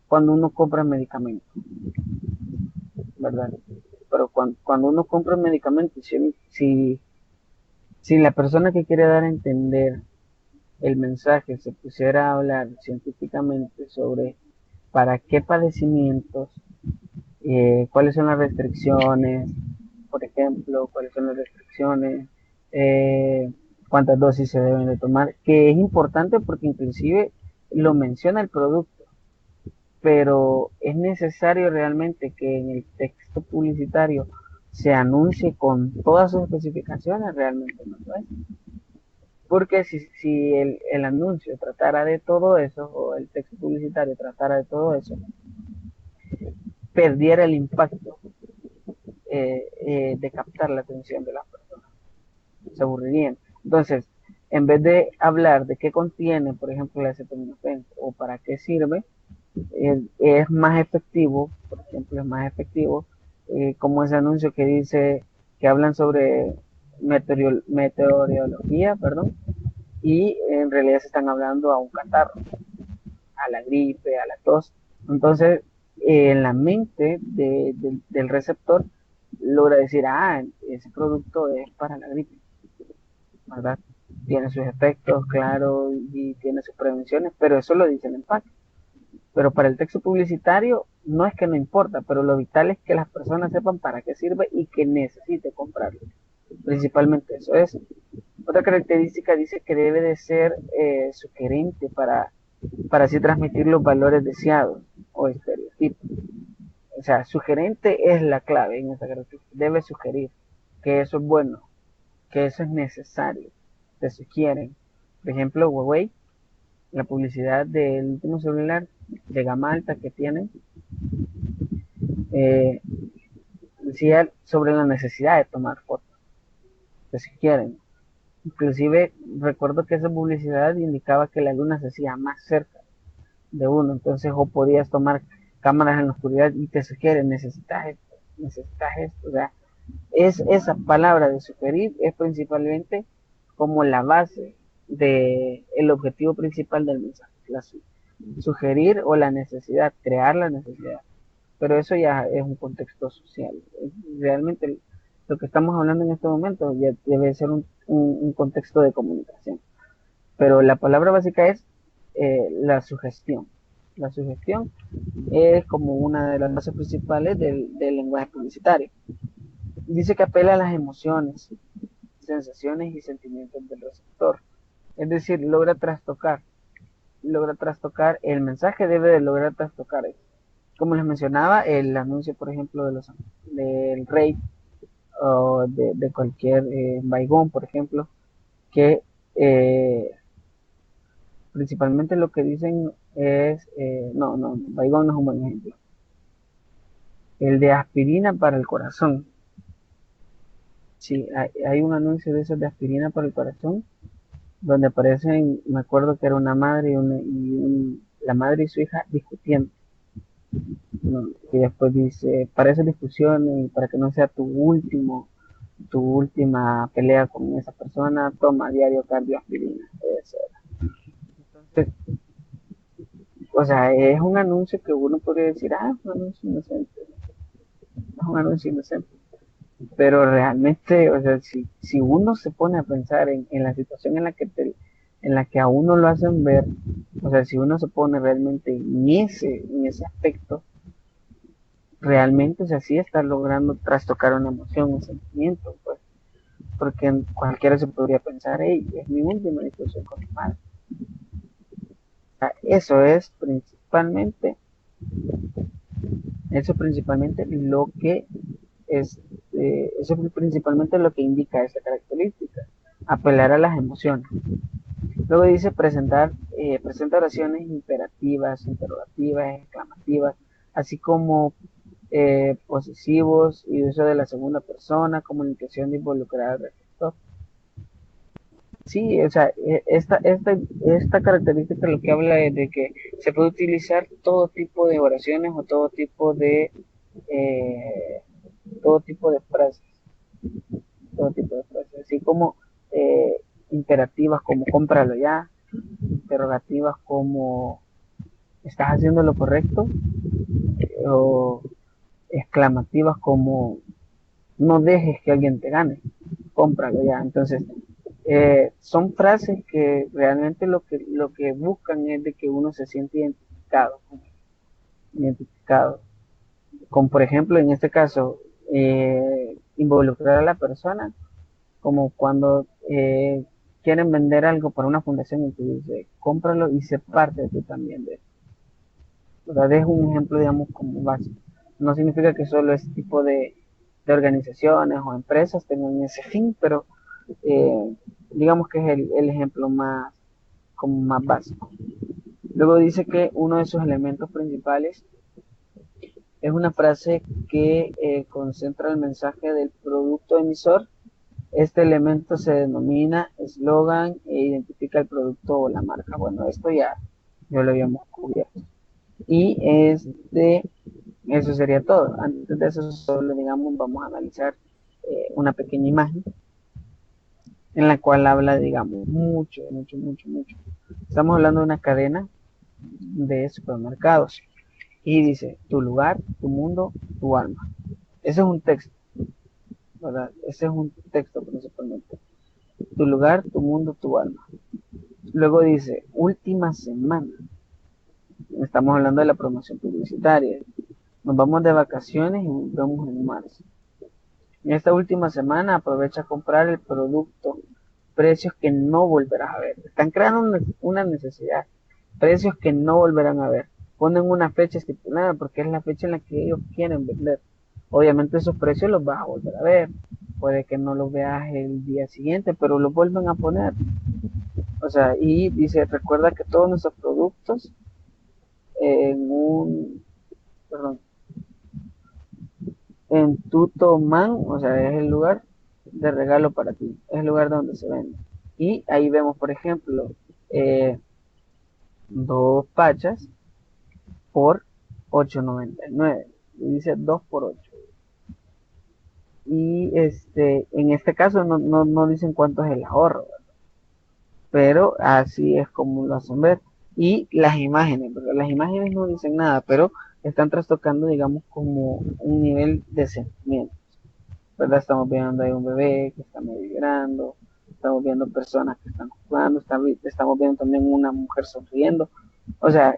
cuando uno compra medicamentos, ¿verdad? Pero cuando uno compra medicamentos, si la persona que quiere dar a entender el mensaje se pusiera a hablar científicamente sobre para qué padecimientos, cuáles son las restricciones, por ejemplo, cuáles son las restricciones, eh, cuántas dosis se deben de tomar, que es importante porque inclusive lo menciona el producto, pero es necesario realmente que en el texto publicitario se anuncie con todas sus especificaciones, realmente no lo es. Porque si el anuncio tratara de todo eso, o el texto publicitario tratara de todo eso, perdiera el impacto de captar la atención de las personas. Se aburrirían. Entonces, en vez de hablar de qué contiene, por ejemplo, el acetaminofén o para qué sirve, es más efectivo, por ejemplo, es más efectivo, como ese anuncio que dice que hablan sobre meteorología, perdón, y en realidad se están hablando a un catarro, a la gripe, a la tos. Entonces, en la mente del receptor logra decir, ese producto es para la gripe, ¿verdad? Tiene sus efectos, claro, y tiene sus prevenciones, pero eso lo dice el empaque. Pero para el texto publicitario no es que no importa, pero lo vital es que las personas sepan para qué sirve y que necesite comprarlo. Principalmente eso es. Otra característica dice que debe de ser sugerente para así transmitir los valores deseados o estereotipos. O sea, sugerente es la clave en esta característica. Debe sugerir que eso es bueno, que eso es necesario. Te sugieren. Por ejemplo, Huawei, la publicidad del último celular de gama alta que tienen, eh, decía sobre la necesidad de tomar fotos. Te sugieren. Inclusive recuerdo que esa publicidad indicaba que la luna se hacía más cerca de uno, entonces o podías tomar cámaras en la oscuridad y te sugieren, necesitas esto, o sea, es esa palabra de sugerir es principalmente como la base de el objetivo principal del mensaje, sugerir o la necesidad, crear la necesidad, pero eso ya es un contexto social, realmente lo que estamos hablando en este momento ya debe ser un contexto de comunicación, pero la palabra básica es la sugestión. La sugestión es como una de las bases principales del lenguaje publicitario. Dice que apela a las emociones, sensaciones y sentimientos del receptor. Es decir, logra trastocar, el mensaje debe de lograr trastocar eso. Como les mencionaba, el anuncio, por ejemplo, del rey o de cualquier Baigón, por ejemplo, que eh, principalmente lo que dicen es, no, Baigón no es un buen ejemplo. El de aspirina para el corazón. Sí, hay un anuncio de esos de aspirina para el corazón, donde aparecen, me acuerdo que era una madre la madre y su hija discutiendo, ¿no? Y después dice, para esa discusión y para que no sea tu última pelea con esa persona, toma diario cardioaspirina. Entonces, o sea, es un anuncio que uno podría decir, es un anuncio inocente, es un anuncio inocente. Pero realmente, o sea, si uno se pone a pensar en la situación en la que a uno lo hacen ver, o sea, si uno se pone realmente en ese aspecto, realmente, o sea, sí está logrando trastocar una emoción, un sentimiento, pues, porque cualquiera se podría pensar, hey, es mi última discusión con mi madre. O sea, eso es principalmente lo que es, eso es principalmente lo que indica esa característica, apelar a las emociones. Luego dice presenta oraciones imperativas, interrogativas, exclamativas, así como posesivos y uso de la segunda persona, comunicación de involucrar al receptor. sí, o sea, esta característica lo que habla es de que se puede utilizar todo tipo de oraciones o eh, todo tipo de frases, todo tipo de frases, así como eh, imperativas como cómpralo ya, interrogativas como estás haciendo lo correcto, o exclamativas como no dejes que alguien te gane, cómpralo ya. Entonces, son frases que realmente lo que buscan es de que uno se siente identificado. Como por ejemplo, en este caso, involucrar a la persona, como cuando quieren vender algo para una fundación y tú dices, cómpralo y se parte tú también de eso. O sea, es un ejemplo, digamos, como básico. No significa que solo ese tipo de organizaciones o empresas tengan ese fin, pero eh, digamos que es el ejemplo más, como más básico. Luego dice que uno de sus elementos principales es una frase que concentra el mensaje del producto emisor. Este elemento se denomina eslogan e identifica el producto o la marca. Bueno, esto ya lo habíamos cubierto. Y eso sería todo. Antes de eso, solo digamos, vamos a analizar una pequeña imagen en la cual habla, digamos, mucho. Estamos hablando de una cadena de supermercados y dice, tu lugar, tu mundo, tu alma. Ese es un texto, ¿verdad? Ese es un texto principalmente. Tu lugar, tu mundo, tu alma. Luego dice, última semana. Estamos hablando de la promoción publicitaria. Nos vamos de vacaciones y nos vemos en marzo. En esta última semana aprovecha a comprar el producto, precios que no volverás a ver. Están creando una necesidad, precios que no volverán a ver. Ponen una fecha estipulada porque es la fecha en la que ellos quieren vender. Obviamente esos precios los vas a volver a ver. Puede que no los veas el día siguiente, pero los vuelven a poner. O sea, y dice, recuerda que todos nuestros productos en perdón, en Tutomán, o sea, es el lugar de regalo para ti, es el lugar donde se vende. Y ahí vemos, por ejemplo, eh, dos pachas por 8.99. Y dice 2 por 8. Y en este caso no dicen cuánto es el ahorro, ¿verdad? Pero así es como lo hacen ver. Y las imágenes, porque las imágenes no dicen nada, pero están trastocando, digamos, como un nivel de sentimiento. ¿Verdad? Estamos viendo ahí un bebé que está medio llorando, estamos viendo personas que están jugando, estamos viendo también una mujer sonriendo. O sea,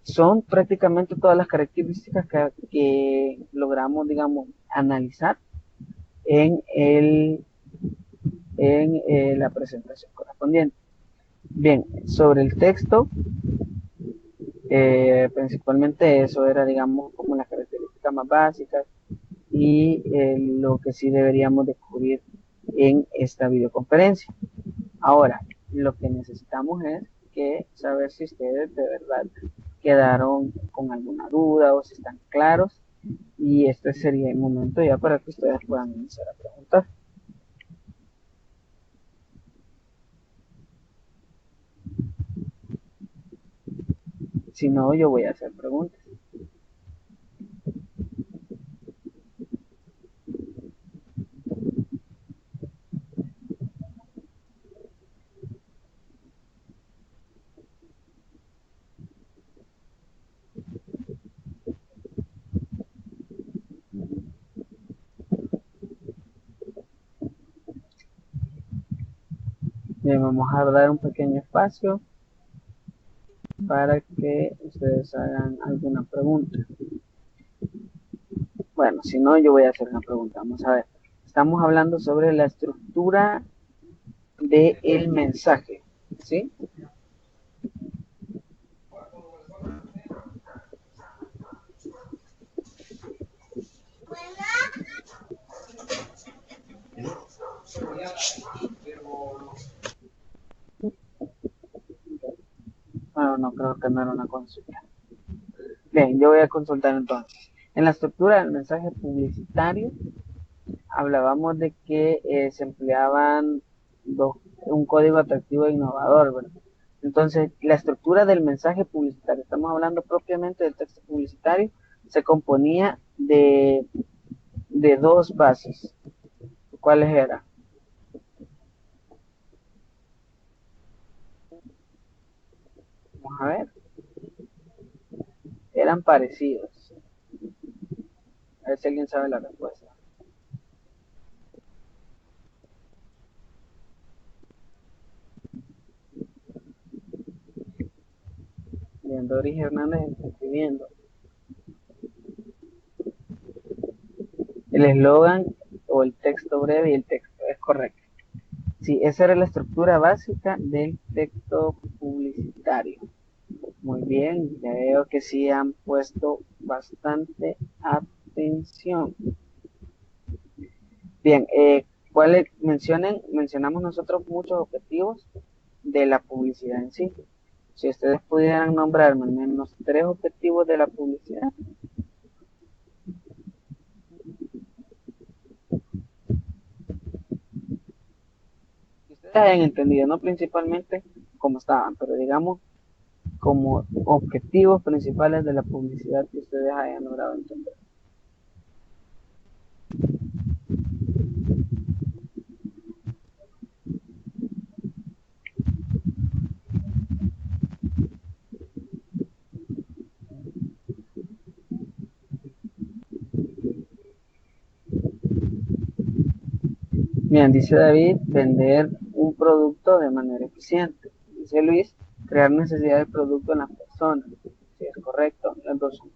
son prácticamente todas las características que logramos, digamos, analizar en, la presentación correspondiente. Bien, sobre el texto, principalmente eso era, digamos, como las características más básicas y lo que sí deberíamos descubrir en esta videoconferencia. Ahora, lo que necesitamos es que saber si ustedes de verdad quedaron con alguna duda o si están claros, y este sería el momento ya para que ustedes puedan iniciar a preguntar. Si no, yo voy a hacer preguntas. Bien, vamos a dar un pequeño espacio para que ustedes hagan alguna pregunta. Bueno, si no, yo voy a hacer una pregunta. Vamos a ver. Estamos hablando sobre la estructura del mensaje, ¿sí? Bueno, no creo que no era una consulta. Bien, yo voy a consultar entonces. En la estructura del mensaje publicitario hablábamos de que se empleaban dos, un código atractivo e innovador, ¿verdad? Entonces, la estructura del mensaje publicitario, estamos hablando propiamente del texto publicitario, se componía de dos bases. ¿Cuáles eran? Vamos a ver. Eran parecidos. A ver si alguien sabe la respuesta. Bien, Doris Hernández está escribiendo. El eslogan o el texto breve y el texto, es correcto. Sí, esa era la estructura básica del texto publicitario. Muy bien, ya veo que sí han puesto bastante atención. Bien, ¿cuáles mencionamos nosotros muchos objetivos de la publicidad en sí? Si ustedes pudieran nombrarme al menos 3 objetivos de la publicidad. Que ustedes hayan entendido, no principalmente como estaban, pero digamos como objetivos principales de la publicidad que ustedes hayan logrado entender. Bien, dice David, vender un producto de manera eficiente. Dice Luis, crear necesidad de producto en las personas. Si es correcto,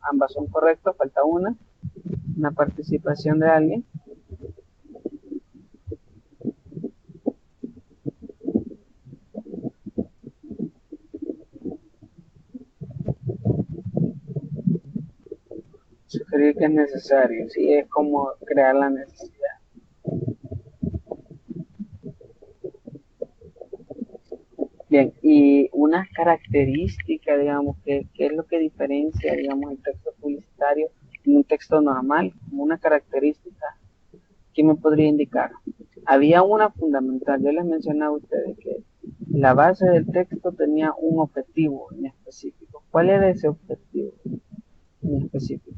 ambas son correctas, falta una participación de alguien. Sugerir que es necesario, sí, es como crear la necesidad. Bien, y una característica, digamos, que es lo que diferencia, digamos, el texto publicitario de un texto normal, como una característica, ¿qué me podría indicar? Había una fundamental, yo les mencionaba a ustedes que la base del texto tenía un objetivo en específico. ¿Cuál era ese objetivo en específico?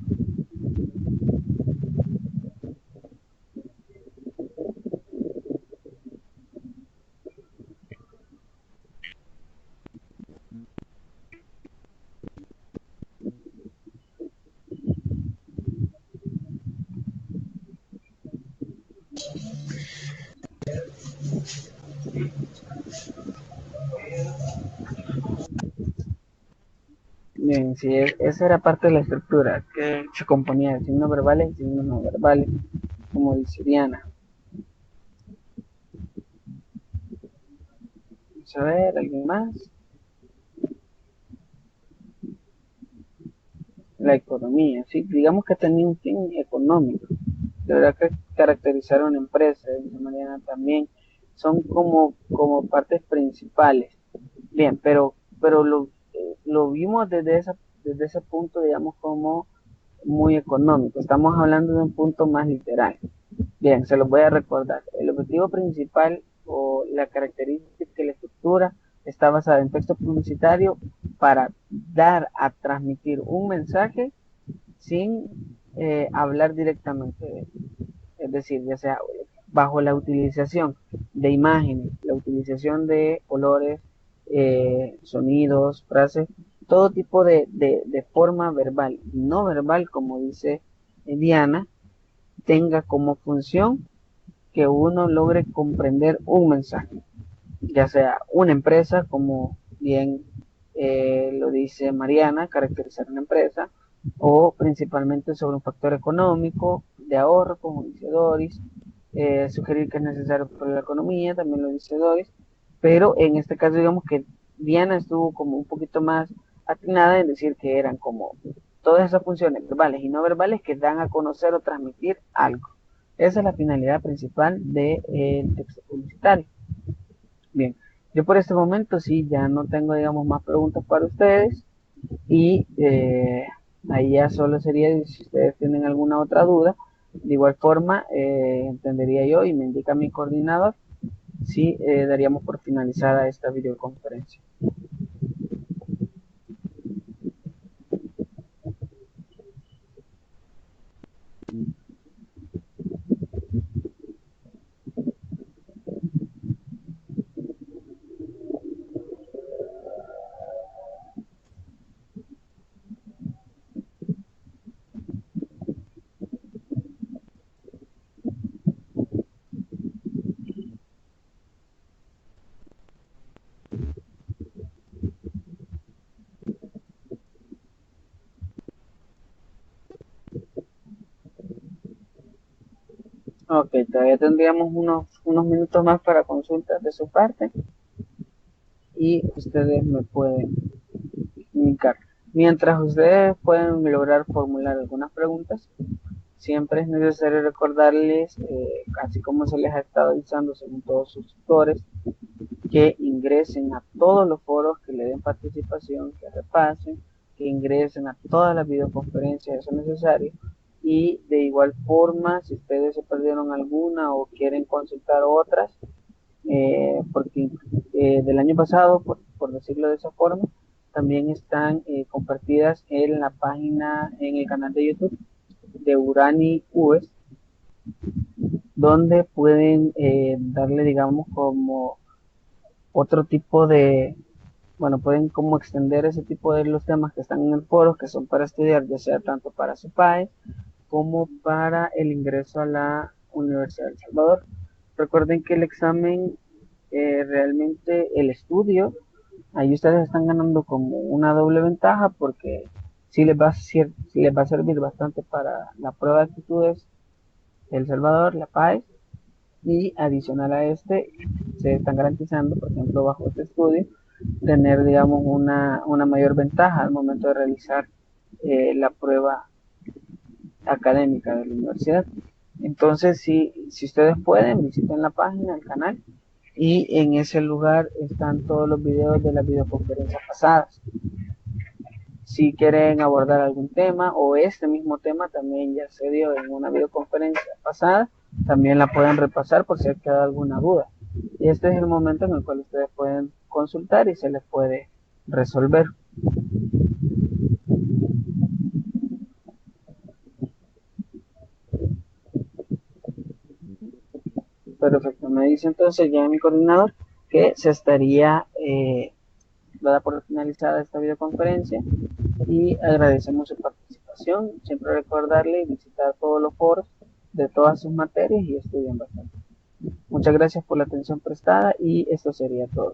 Bien, sí, esa era parte de la estructura, que se componía de signos verbales y signos no verbales, como dice Diana. Vamos a ver, ¿alguien más? La economía, sí, digamos que tenía un fin económico, de verdad que caracterizar a una empresa, de manera también, son como partes principales. Bien, pero lo vimos desde ese punto, digamos, como muy económico. Estamos hablando de un punto más literal. Bien, se los voy a recordar. El objetivo principal o la característica de la estructura está basada en texto publicitario para dar a transmitir un mensaje sin hablar directamente de él. Es decir, ya sea bajo la utilización de imágenes, la utilización de colores, sonidos, frases, todo tipo de forma verbal y no verbal, como dice Diana, tenga como función que uno logre comprender un mensaje, ya sea una empresa, como bien lo dice Mariana, caracterizar una empresa, o principalmente sobre un factor económico, de ahorro, como dice Doris, sugerir que es necesario para la economía, también lo dice Doris, pero en este caso digamos que Diana estuvo como un poquito más atinada en decir que eran como todas esas funciones verbales y no verbales que dan a conocer o transmitir algo. Esa es la finalidad principal del texto publicitario. Bien, yo por este momento sí ya no tengo, digamos, más preguntas para ustedes y ahí ya solo sería si ustedes tienen alguna otra duda. De igual forma, entendería yo y me indica mi coordinador sí, daríamos por finalizada esta videoconferencia. Ok, todavía tendríamos unos minutos más para consultas de su parte y ustedes me pueden comunicar. Mientras ustedes pueden lograr formular algunas preguntas, siempre es necesario recordarles, así como se les ha estado avisando según todos sus tutores, que ingresen a todos los foros, que le den participación, que repasen, que ingresen a todas las videoconferencias, eso es necesario. Y de igual forma, si ustedes se perdieron alguna o quieren consultar otras, porque del año pasado, por decirlo de esa forma, también están compartidas en la página, en el canal de YouTube de Urani US, donde pueden darle, digamos, como otro tipo de, bueno, pueden como extender ese tipo de los temas que están en el foro, que son para estudiar, ya sea tanto para su país como para el ingreso a la Universidad de El Salvador. Recuerden que el examen, realmente el estudio, ahí ustedes están ganando como una doble ventaja porque sí les va a servir bastante para la prueba de actitudes de El Salvador, la PAES, y adicional a este, se están garantizando, por ejemplo, bajo este estudio, tener, digamos, una mayor ventaja al momento de realizar la prueba académica de la universidad. Entonces, si ustedes pueden, visiten la página, el canal, y en ese lugar están todos los videos de las videoconferencias pasadas. Si quieren abordar algún tema o este mismo tema también ya se dio en una videoconferencia pasada, también la pueden repasar por si ha quedado alguna duda. Y este es el momento en el cual ustedes pueden consultar y se les puede resolver. Perfecto, me dice entonces ya mi coordinador que se estaría dada por finalizada esta videoconferencia y agradecemos su participación. Siempre recordarle visitar todos los foros de todas sus materias y estudien bastante. Muchas gracias por la atención prestada y esto sería todo.